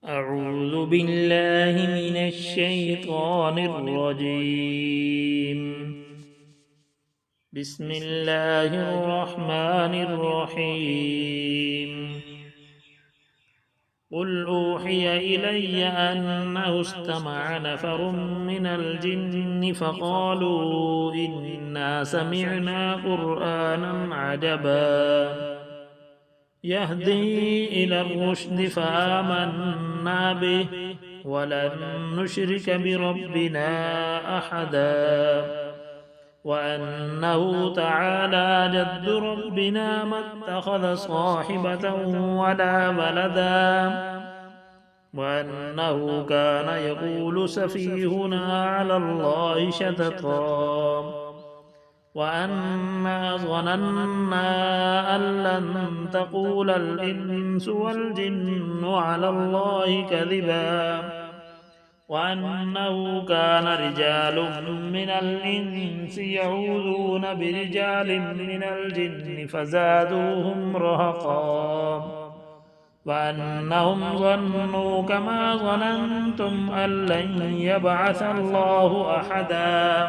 أعوذ بالله من الشيطان الرجيم. بسم الله الرحمن الرحيم. قل أوحي إلي أنه استمع نفر من الجن فقالوا إنا سمعنا قرآنا عجبا يهدي إلى الرشد فآمنا به ولن نشرك بربنا أحدا وأنه تعالى جد ربنا ما اتخذ صاحبة ولا ولدا وأنه كان يقول سفيهنا على الله شططا وأنا ظننا أن لن تقول الإنس والجن على الله كذبا وأنه كان رجال من الإنس يعوذون برجال من الجن فزادوهم رهقا وأنهم ظنوا كما ظننتم أن لن يبعث الله أحدا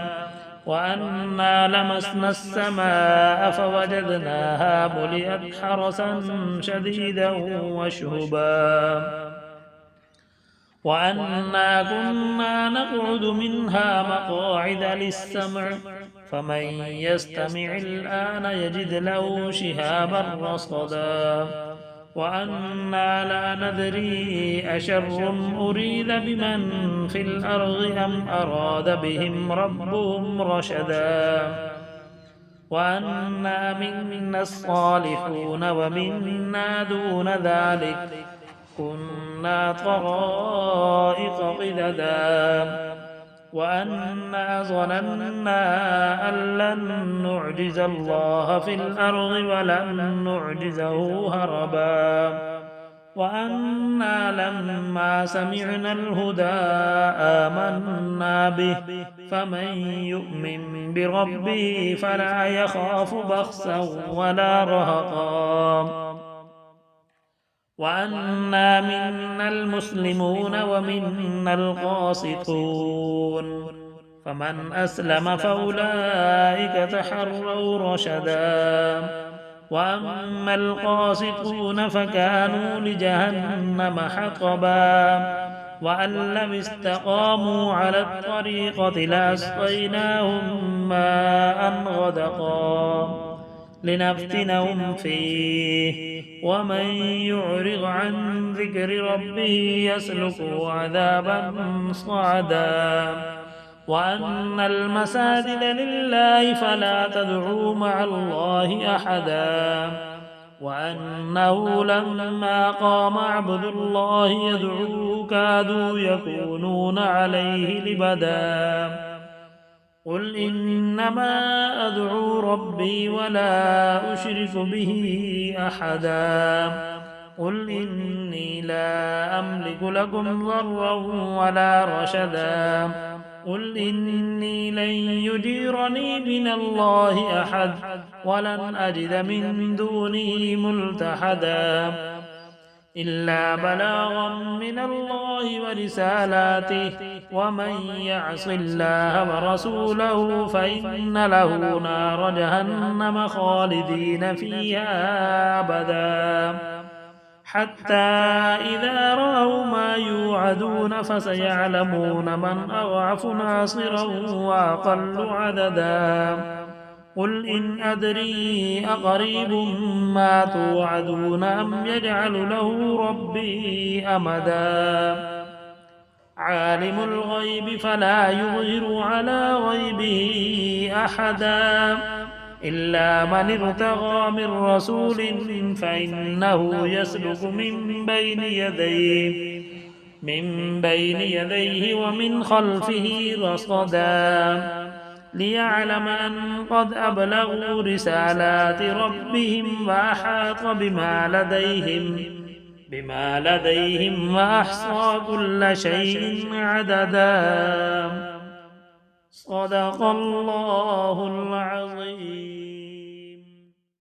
وأنا لمسنا السماء فوجدناها ملئت حرسا شديدا وشهبا وأنا كنا نقعد منها مقاعد للسمع فمن يستمع الآن يجد له شهابا رصدا وأنا لا ندري أشر أريد بمن في الأرض أم أراد بهم ربهم رشدا وأنا منا الصالحون ومنا دون ذلك كنا طرائق قددا وأنا ظننا أن لن نعجز الله في الأرض ولن نعجزه هربا وأنا لما سمعنا الهدى آمنا به فمن يؤمن بربه فلا يخاف بخسا ولا رهقا وأنا منا المسلمون ومنا القاسطون فمن أسلم فأولئك تحروا رشدا وأما القاسطون فكانوا لجهنم حطبا وأن لم استقاموا على الطريقة لأسقيناهم ماء غدقا لنفتنهم فيه ومن يعرض عن ذكر ربه يسلكه عذابا صعدا وأن المساجد لله فلا تدعوا مع الله أحدا وأنه لما قام عبد الله يدعوه كادوا يكونون عليه لبدا قل إنما أدعو ربي ولا أشرك به أحدا قل إني لا أملك لكم ضرا ولا رشدا قل إني لن يجيرني من الله أحد ولن أجد من دونه ملتحدا إلا بلاغا من الله ورسالاته ومن يعص الله ورسوله فإن له نار جهنم خالدين فيها أبدا حتى إذا رأوا ما يوعدون فسيعلمون من أضعف ناصرا وأقل عددا قل إن أدري أقريب ما توعدون أم يجعل له ربي أمدا عالم الغيب فلا يظهر على غيبه أحدا إلا من ارتضى من رسول فإنه يسلك من بين يديه ومن خلفه رصدا ليعلم أن قد أبلغوا رسالات ربهم وأحاط بما لديهم وأحصى كل شيء عددا صدق الله العظيم.